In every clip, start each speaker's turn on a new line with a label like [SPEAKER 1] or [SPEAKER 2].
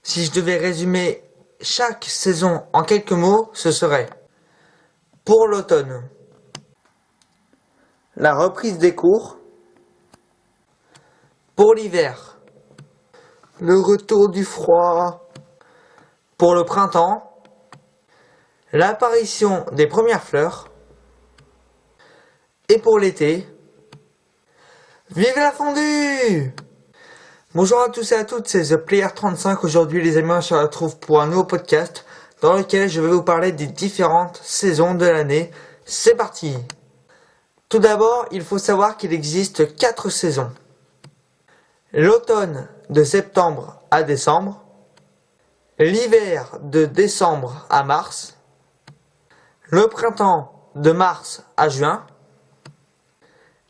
[SPEAKER 1] Si je devais résumer chaque saison en quelques mots, ce serait: pour l'automne, la reprise des cours; pour l'hiver, le retour du froid; pour le printemps, l'apparition des premières fleurs; et pour l'été, vive la fondue! Bonjour à tous et à toutes, c'est The Player 35. Aujourd'hui les amis, on se retrouve pour un nouveau podcast dans lequel je vais vous parler des différentes saisons de l'année. C'est parti! Tout d'abord, il faut savoir qu'il existe 4 saisons. L'automne de septembre à décembre, l'hiver de décembre à mars, le printemps de mars à juin,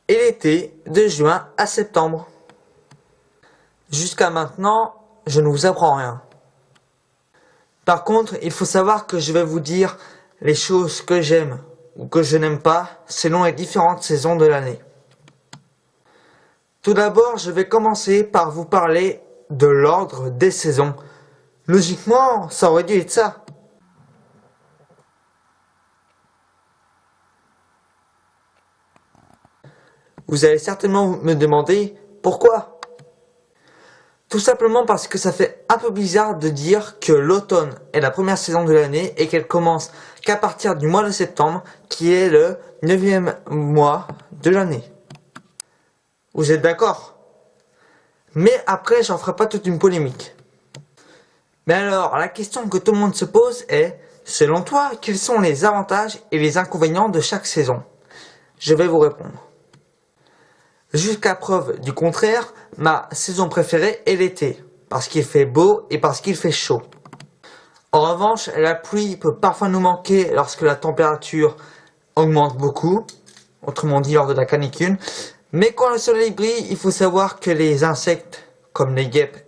[SPEAKER 1] et l'été de juin à septembre. Jusqu'à maintenant, je ne vous apprends rien. Par contre, il faut savoir que je vais vous dire les choses que j'aime ou que je n'aime pas selon les différentes saisons de l'année. Tout d'abord, je vais commencer par vous parler de l'ordre des saisons. Logiquement, ça aurait dû être ça. Vous allez certainement me demander pourquoi. Tout simplement parce que ça fait un peu bizarre de dire que l'automne est la première saison de l'année et qu'elle commence qu'à partir du mois de septembre, qui est le 9e mois de l'année. Vous êtes d'accord? Mais après, j'en ferai pas toute une polémique. Mais alors, la question que tout le monde se pose est, selon toi, quels sont les avantages et les inconvénients de chaque saison? Je vais vous répondre. Jusqu'à preuve du contraire, ma saison préférée est l'été, parce qu'il fait beau et parce qu'il fait chaud. En revanche, la pluie peut parfois nous manquer lorsque la température augmente beaucoup, autrement dit lors de la canicule. Mais quand le soleil brille, il faut savoir que les insectes, comme les guêpes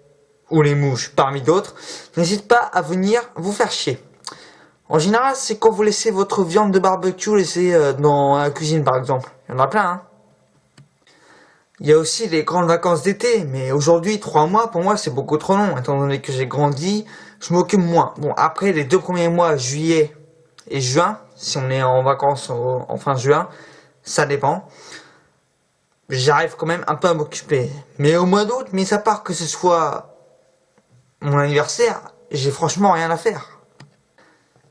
[SPEAKER 1] ou les mouches parmi d'autres, n'hésitent pas à venir vous faire chier. En général, c'est quand vous laissez votre viande de barbecue dans la cuisine par exemple. Il y en a plein, hein. Il y a aussi les grandes vacances d'été, mais aujourd'hui, 3 mois, pour moi, c'est beaucoup trop long. Étant donné que j'ai grandi, je m'occupe moins. Bon, après, les 2 premiers mois, juillet et juin, si on est en vacances en fin juin, ça dépend. J'arrive quand même un peu à m'occuper. Mais au mois d'août, mis à part que ce soit mon anniversaire, j'ai franchement rien à faire.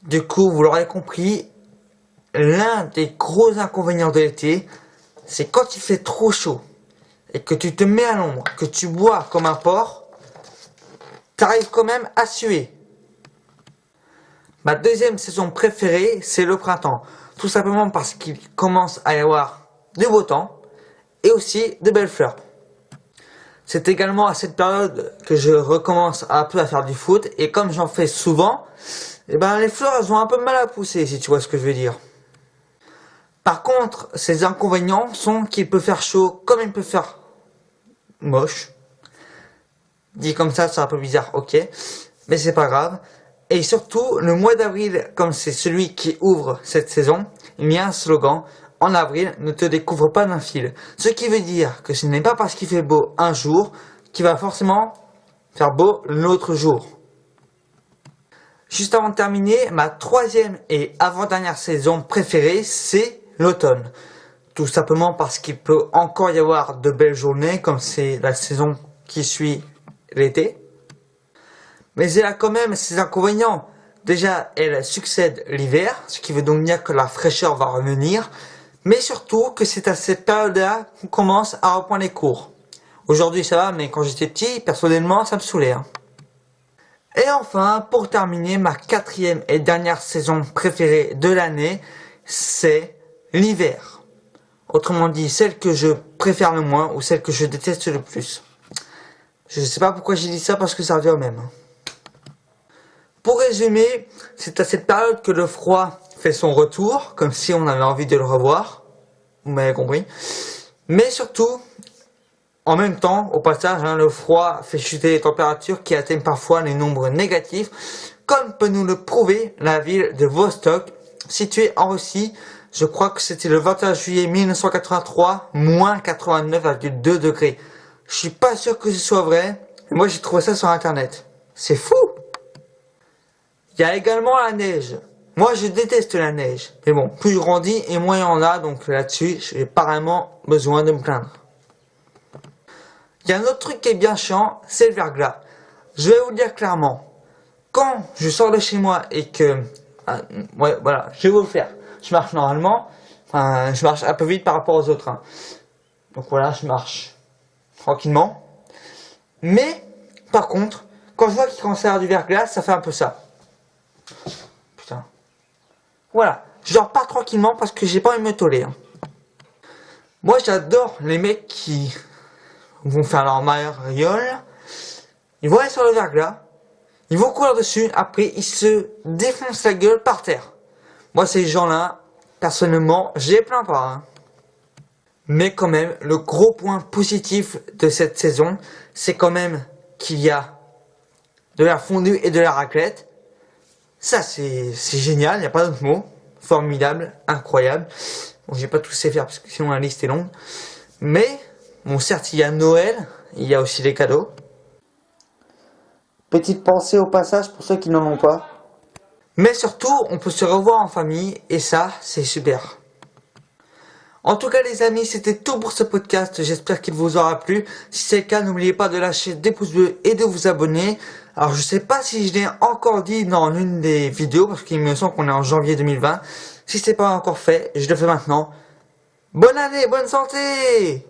[SPEAKER 1] Du coup, vous l'aurez compris, l'un des gros inconvénients de l'été, c'est quand il fait trop chaud et que tu te mets à l'ombre, que tu bois comme un porc, t'arrives quand même à suer. Ma deuxième saison préférée, c'est le printemps. Tout simplement parce qu'il commence à y avoir du beau temps et aussi de belles fleurs. C'est également à cette période que je recommence un peu à faire du foot, et comme j'en fais souvent, les fleurs elles ont un peu mal à pousser, si tu vois ce que je veux dire. Par contre, ces inconvénients sont qu'il peut faire chaud comme il peut faire moche. Dit comme ça, c'est un peu bizarre, ok, mais c'est pas grave. Et surtout, le mois d'avril, comme c'est celui qui ouvre cette saison, il y a un slogan: en avril, ne te découvre pas d'un fil. Ce qui veut dire que ce n'est pas parce qu'il fait beau un jour qu'il va forcément faire beau l'autre jour. Juste avant de terminer, ma 3e et avant-dernière saison préférée, c'est l'automne. Tout simplement parce qu'il peut encore y avoir de belles journées, comme c'est la saison qui suit l'été. Mais elle a quand même ses inconvénients. Déjà, elle succède l'hiver, ce qui veut donc dire que la fraîcheur va revenir. Mais surtout que c'est à cette période-là qu'on commence à reprendre les cours. Aujourd'hui ça va, mais quand j'étais petit, personnellement, ça me saoulait. Et enfin, pour terminer, ma 4e et dernière saison préférée de l'année, c'est l'hiver. Autrement dit, celle que je préfère le moins ou celle que je déteste le plus. Je ne sais pas pourquoi j'ai dit ça, parce que ça revient au même. Pour résumer, c'est à cette période que le froid fait son retour, comme si on avait envie de le revoir. Vous m'avez compris. Mais surtout, en même temps, au passage, le froid fait chuter les températures qui atteignent parfois les nombres négatifs, comme peut nous le prouver la ville de Vostok, située en Russie. Je crois que c'était le 21 juillet 1983, moins 89,2 degrés. Je suis pas sûr que ce soit vrai, mais moi j'ai trouvé ça sur internet. C'est fou! Il y a également la neige. Moi, je déteste la neige. Mais bon, plus je grandis et moins il y en a, donc là-dessus, j'ai pas vraiment besoin de me plaindre. Il y a un autre truc qui est bien chiant, c'est le verglas. Je vais vous le dire clairement. Quand je sors de chez moi et que... ouais, voilà, je vais vous le faire. Je marche normalement. Enfin, je marche un peu vite par rapport aux autres. Hein. Donc voilà, je marche tranquillement. Mais, par contre, quand je vois qu'il commence à y avoir du verglas, ça fait un peu ça. Putain. Voilà, je repars tranquillement parce que j'ai pas envie de me toller. Hein. Moi, j'adore les mecs qui vont faire leur mariole. Ils vont aller sur le verglas. Ils vont courir dessus. Après, ils se défoncent la gueule par terre. Moi, ces gens-là, personnellement, je les plains pas. Hein. Mais quand même, le gros point positif de cette saison, c'est quand même qu'il y a de la fondue et de la raclette. Ça, c'est génial, il n'y a pas d'autre mot. Formidable, incroyable. Bon, j'ai pas tous ces faire parce que sinon la liste est longue. Mais, bon, certes, il y a Noël, il y a aussi les cadeaux. Petite pensée au passage pour ceux qui n'en ont pas. Mais surtout, on peut se revoir en famille et ça, c'est super. En tout cas les amis, c'était tout pour ce podcast, j'espère qu'il vous aura plu. Si c'est le cas, n'oubliez pas de lâcher des pouces bleus et de vous abonner. Alors je sais pas si je l'ai encore dit dans l'une des vidéos, parce qu'il me semble qu'on est en janvier 2020. Si c'est pas encore fait, je le fais maintenant. Bonne année, bonne santé!